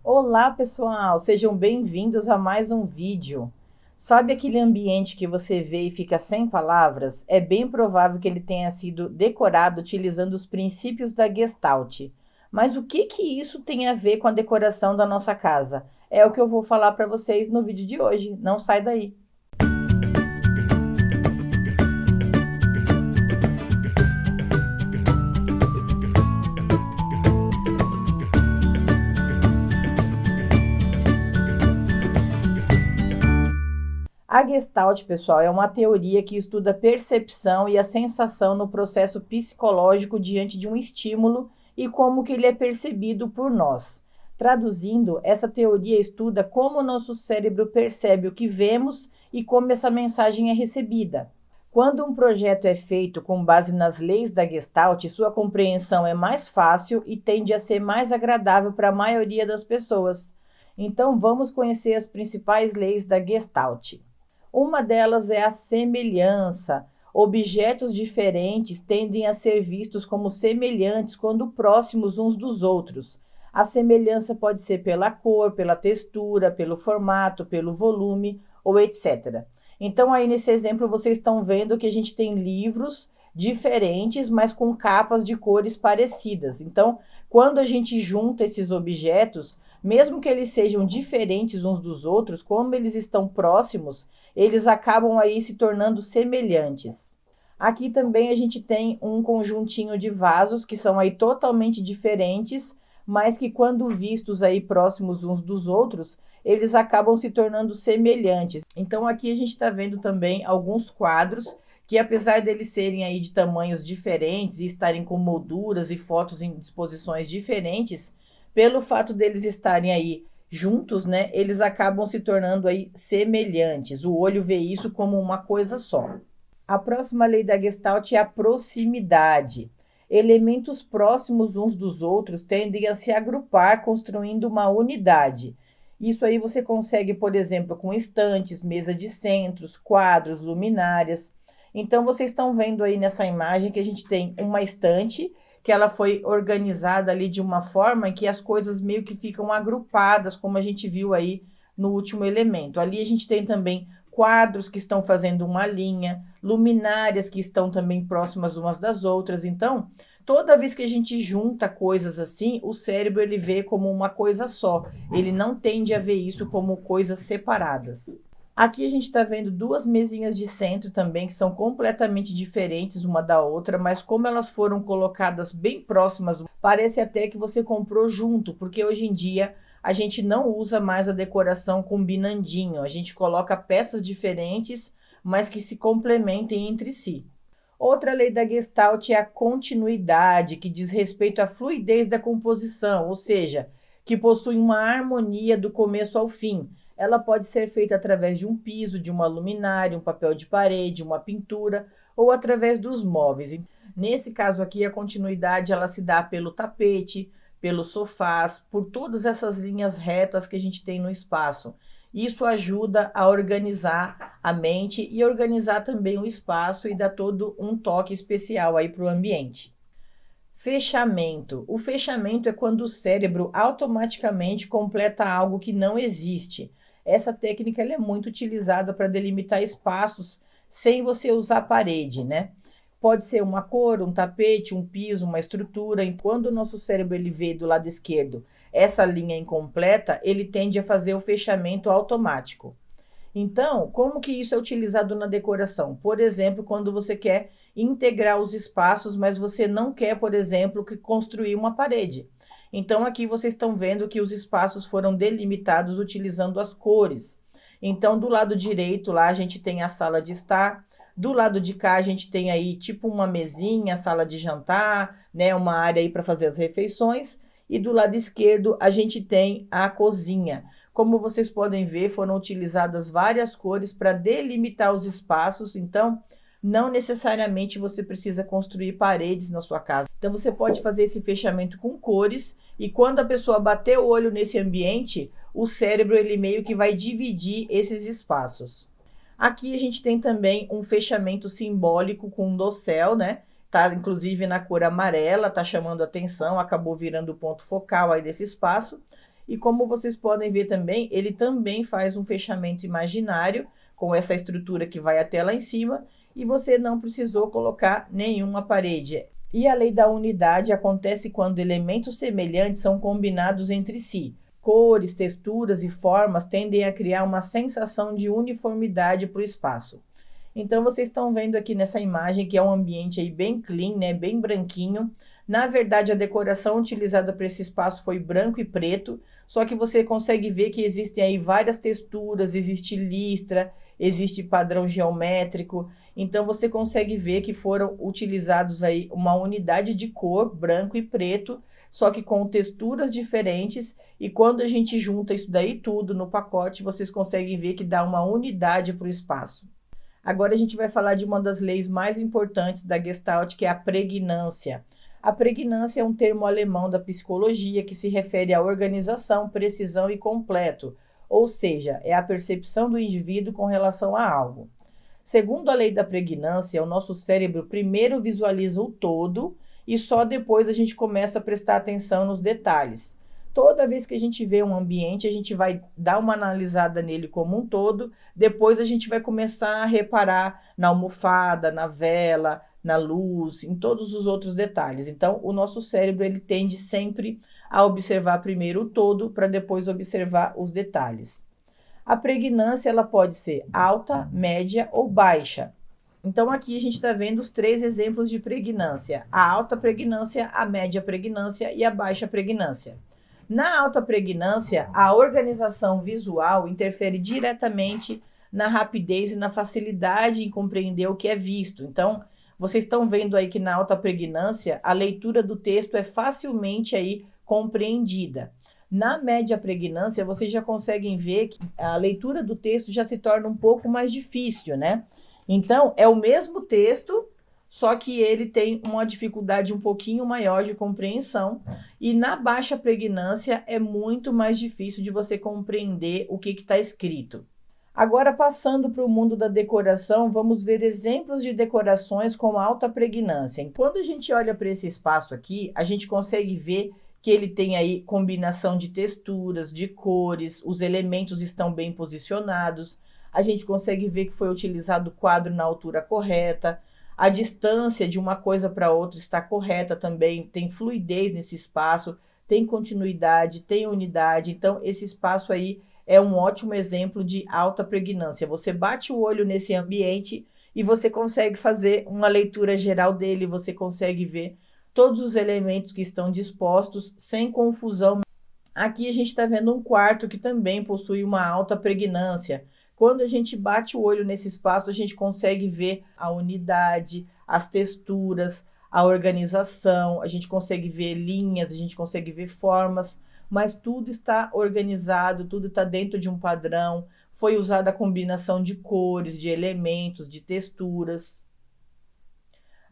Olá, pessoal! Sejam bem-vindos a mais um vídeo. Sabe aquele ambiente que você vê e fica sem palavras? É bem provável que ele tenha sido decorado utilizando os princípios da Gestalt. Mas o que isso tem a ver com a decoração da nossa casa? É o que eu vou falar para vocês no vídeo de hoje. Não sai daí! A Gestalt, pessoal, é uma teoria que estuda a percepção e a sensação no processo psicológico diante de um estímulo e como que ele é percebido por nós. Traduzindo, essa teoria estuda como o nosso cérebro percebe o que vemos e como essa mensagem é recebida. Quando um projeto é feito com base nas leis da Gestalt, sua compreensão é mais fácil e tende a ser mais agradável para a maioria das pessoas. Então, vamos conhecer as principais leis da Gestalt. Uma delas é a semelhança. Objetos diferentes tendem a ser vistos como semelhantes quando próximos uns dos outros. A semelhança pode ser pela cor, pela textura, pelo formato, pelo volume ou etc. Então, aí nesse exemplo, vocês estão vendo que a gente tem livros diferentes, mas com capas de cores parecidas. Então, quando a gente junta esses objetos, mesmo que eles sejam diferentes uns dos outros, como eles estão próximos, eles acabam aí se tornando semelhantes. Aqui também a gente tem um conjuntinho de vasos que são aí totalmente diferentes, mas que quando vistos aí próximos uns dos outros, eles acabam se tornando semelhantes. Então aqui a gente está vendo também alguns quadros que, apesar deles serem aí de tamanhos diferentes e estarem com molduras e fotos em disposições diferentes, pelo fato deles estarem aí juntos, né, eles acabam se tornando aí semelhantes. O olho vê isso como uma coisa só. A próxima lei da Gestalt é a proximidade. Elementos próximos uns dos outros tendem a se agrupar, construindo uma unidade. Isso aí você consegue, por exemplo, com estantes, mesa de centros, quadros, luminárias. Então, vocês estão vendo aí nessa imagem que a gente tem uma estante que ela foi organizada ali de uma forma em que as coisas meio que ficam agrupadas, como a gente viu aí no último elemento. Ali a gente tem também quadros que estão fazendo uma linha, luminárias que estão também próximas umas das outras. Então, toda vez que a gente junta coisas assim, o cérebro ele vê como uma coisa só. Ele não tende a ver isso como coisas separadas. Aqui a gente está vendo duas mesinhas de centro também, que são completamente diferentes uma da outra, mas como elas foram colocadas bem próximas, parece até que você comprou junto, porque hoje em dia a gente não usa mais a decoração combinandinho, a gente coloca peças diferentes, mas que se complementem entre si. Outra lei da Gestalt é a continuidade, que diz respeito à fluidez da composição, ou seja, que possui uma harmonia do começo ao fim. Ela pode ser feita através de um piso, de uma luminária, um papel de parede, uma pintura ou através dos móveis. Nesse caso aqui, a continuidade ela se dá pelo tapete, pelos sofás, por todas essas linhas retas que a gente tem no espaço. Isso ajuda a organizar a mente e organizar também o espaço e dá todo um toque especial aí para o ambiente. Fechamento. O fechamento é quando o cérebro automaticamente completa algo que não existe. Essa técnica ela é muito utilizada para delimitar espaços sem você usar parede, né? Pode ser uma cor, um tapete, um piso, uma estrutura. E quando o nosso cérebro ele vê do lado esquerdo essa linha incompleta, ele tende a fazer o fechamento automático. Então, como que isso é utilizado na decoração? Por exemplo, quando você quer integrar os espaços, mas você não quer, por exemplo, que construir uma parede. Então, aqui vocês estão vendo que os espaços foram delimitados utilizando as cores. Então, do lado direito lá a gente tem a sala de estar, do lado de cá a gente tem aí tipo uma mesinha, sala de jantar, né, uma área aí para fazer as refeições, e do lado esquerdo a gente tem a cozinha. Como vocês podem ver, foram utilizadas várias cores para delimitar os espaços, então não necessariamente você precisa construir paredes na sua casa. Então você pode fazer esse fechamento com cores e quando a pessoa bater o olho nesse ambiente, o cérebro ele meio que vai dividir esses espaços. Aqui a gente tem também um fechamento simbólico com um dossel, né? Tá inclusive na cor amarela, tá chamando a atenção, acabou virando o ponto focal aí desse espaço. E como vocês podem ver também, ele também faz um fechamento imaginário com essa estrutura que vai até lá em cima e você não precisou colocar nenhuma parede. E a lei da unidade acontece quando elementos semelhantes são combinados entre si. Cores, texturas e formas tendem a criar uma sensação de uniformidade para o espaço. Então, vocês estão vendo aqui nessa imagem que é um ambiente aí bem clean, né, bem branquinho. Na verdade, a decoração utilizada para esse espaço foi branco e preto, só que você consegue ver que existem aí várias texturas, existe listra, existe padrão geométrico. Então, você consegue ver que foram utilizados aí uma unidade de cor, branco e preto, só que com texturas diferentes, e quando a gente junta isso daí tudo no pacote, vocês conseguem ver que dá uma unidade para o espaço. Agora a gente vai falar de uma das leis mais importantes da Gestalt, que é a pregnância. A pregnância é um termo alemão da psicologia que se refere à organização, precisão e completo, ou seja, é a percepção do indivíduo com relação a algo. Segundo a lei da pregnância, o nosso cérebro primeiro visualiza o todo e só depois a gente começa a prestar atenção nos detalhes. Toda vez que a gente vê um ambiente, a gente vai dar uma analisada nele como um todo, depois a gente vai começar a reparar na almofada, na vela, na luz, em todos os outros detalhes. Então, o nosso cérebro ele tende sempre a observar primeiro o todo para depois observar os detalhes. A pregnância ela pode ser alta, média ou baixa. Então, aqui a gente está vendo os 3 exemplos de pregnância: a alta pregnância, a média pregnância e a baixa pregnância. Na alta pregnância, a organização visual interfere diretamente na rapidez e na facilidade em compreender o que é visto. Então, vocês estão vendo aí que na alta pregnância, a leitura do texto é facilmente aí compreendida. Na média pregnância, vocês já conseguem ver que a leitura do texto já se torna um pouco mais difícil, né? Então, é o mesmo texto, só que ele tem uma dificuldade um pouquinho maior de compreensão. E na baixa pregnância é muito mais difícil de você compreender o que está escrito. Agora, passando para o mundo da decoração, vamos ver exemplos de decorações com alta pregnância. Quando a gente olha para esse espaço aqui, a gente consegue ver que ele tem aí combinação de texturas, de cores, os elementos estão bem posicionados. A gente consegue ver que foi utilizado o quadro na altura correta. A distância de uma coisa para outra está correta também, tem fluidez nesse espaço, tem continuidade, tem unidade. Então, esse espaço aí é um ótimo exemplo de alta pregnância. Você bate o olho nesse ambiente e você consegue fazer uma leitura geral dele, você consegue ver todos os elementos que estão dispostos sem confusão. Aqui a gente está vendo um quarto que também possui uma alta pregnância. Quando a gente bate o olho nesse espaço, a gente consegue ver a unidade, as texturas, a organização, a gente consegue ver linhas, a gente consegue ver formas, mas tudo está organizado, tudo está dentro de um padrão. Foi usada a combinação de cores, de elementos, de texturas.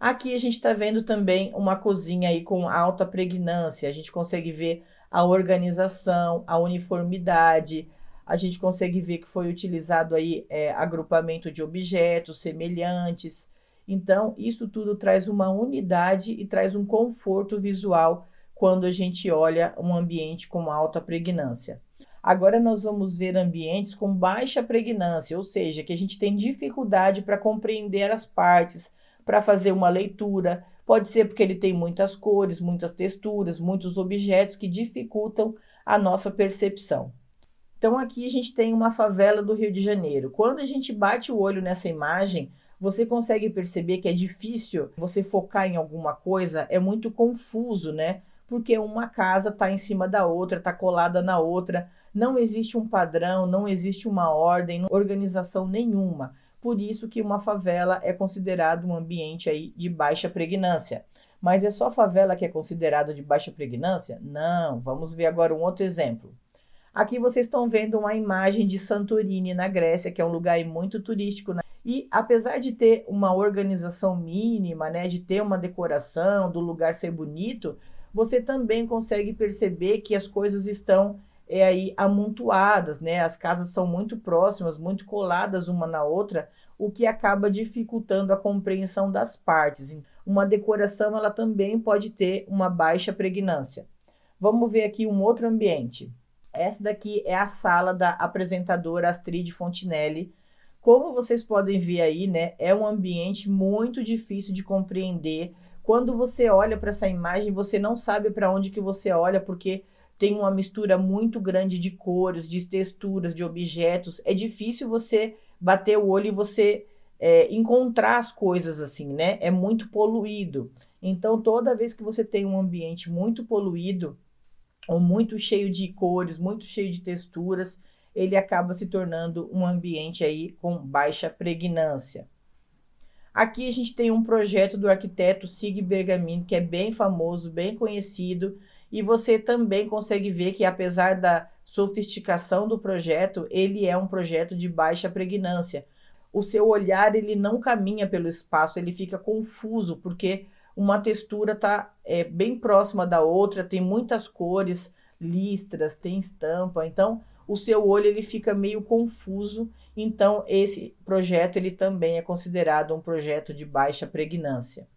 Aqui a gente está vendo também uma cozinha aí com alta pregnância. A gente consegue ver a organização, a uniformidade. A gente consegue ver que foi utilizado aí agrupamento de objetos semelhantes. Então, isso tudo traz uma unidade e traz um conforto visual quando a gente olha um ambiente com alta pregnância. Agora nós vamos ver ambientes com baixa pregnância, ou seja, que a gente tem dificuldade para compreender as partes, para fazer uma leitura. Pode ser porque ele tem muitas cores, muitas texturas, muitos objetos que dificultam a nossa percepção. Então aqui a gente tem uma favela do Rio de Janeiro. Quando a gente bate o olho nessa imagem, você consegue perceber que é difícil você focar em alguma coisa, é muito confuso, né? Porque uma casa está em cima da outra, está colada na outra, não existe um padrão, não existe uma ordem, organização nenhuma. Por isso que uma favela é considerado um ambiente aí de baixa pregnância. Mas é só favela que é considerado de baixa pregnância? Não, vamos ver agora um outro exemplo. Aqui vocês estão vendo uma imagem de Santorini, na Grécia, que é um lugar muito turístico, né? E apesar de ter uma organização mínima, né, de ter uma decoração, do lugar ser bonito, você também consegue perceber que as coisas estão aí amontoadas, né? As casas são muito próximas, muito coladas uma na outra, o que acaba dificultando a compreensão das partes. Uma decoração ela também pode ter uma baixa pregnância. Vamos ver aqui um outro ambiente. Essa daqui é a sala da apresentadora Astrid Fontinelli. Como vocês podem ver aí, né, é um ambiente muito difícil de compreender. Quando você olha para essa imagem, você não sabe para onde que você olha, porque tem uma mistura muito grande de cores, de texturas, de objetos. É difícil você bater o olho e você encontrar as coisas assim, né? É muito poluído. Então, toda vez que você tem um ambiente muito poluído, ou muito cheio de cores, muito cheio de texturas, ele acaba se tornando um ambiente aí com baixa pregnância. Aqui a gente tem um projeto do arquiteto Sig Bergamin, que é bem famoso, bem conhecido, e você também consegue ver que apesar da sofisticação do projeto, ele é um projeto de baixa pregnância. O seu olhar ele não caminha pelo espaço, ele fica confuso, porque uma textura está bem próxima da outra, tem muitas cores, listras, tem estampa, então o seu olho ele fica meio confuso. Então esse projeto ele também é considerado um projeto de baixa pregnância.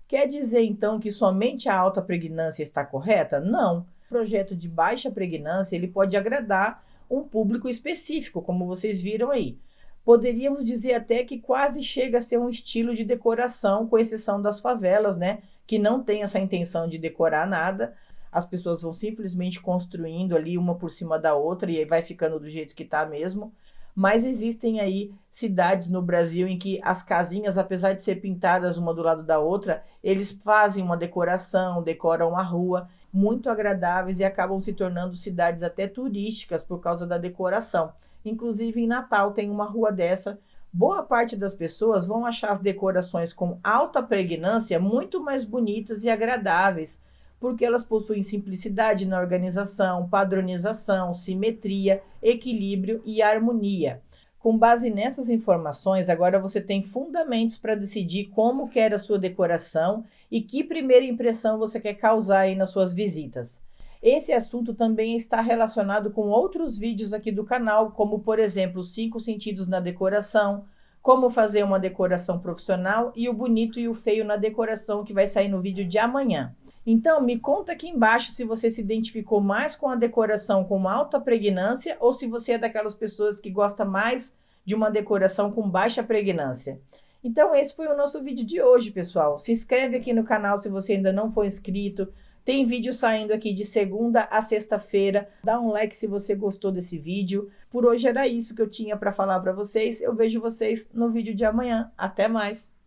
Quer dizer então que somente a alta pregnância está correta? Não. O projeto de baixa pregnância ele pode agradar um público específico, como vocês viram aí. Poderíamos dizer até que quase chega a ser um estilo de decoração, com exceção das favelas, né? Que não tem essa intenção de decorar nada. As pessoas vão simplesmente construindo ali uma por cima da outra e aí vai ficando do jeito que está mesmo. Mas existem aí cidades no Brasil em que as casinhas, apesar de ser pintadas uma do lado da outra, eles fazem uma decoração, decoram a rua, muito agradáveis e acabam se tornando cidades até turísticas por causa da decoração. Inclusive em Natal tem uma rua dessa. Boa parte das pessoas vão achar as decorações com alta pregnância muito mais bonitas e agradáveis, porque elas possuem simplicidade na organização, padronização, simetria, equilíbrio e harmonia. Com base nessas informações, agora você tem fundamentos para decidir como quer a sua decoração e que primeira impressão você quer causar aí nas suas visitas. Esse assunto também está relacionado com outros vídeos aqui do canal, como por exemplo, os 5 sentidos na decoração, como fazer uma decoração profissional e o bonito e o feio na decoração, que vai sair no vídeo de amanhã. Então, me conta aqui embaixo se você se identificou mais com a decoração com alta pregnância ou se você é daquelas pessoas que gosta mais de uma decoração com baixa pregnância. Então, esse foi o nosso vídeo de hoje, pessoal. Se inscreve aqui no canal se você ainda não for inscrito. Tem vídeo saindo aqui de segunda a sexta-feira. Dá um like se você gostou desse vídeo. Por hoje era isso que eu tinha para falar para vocês. Eu vejo vocês no vídeo de amanhã. Até mais!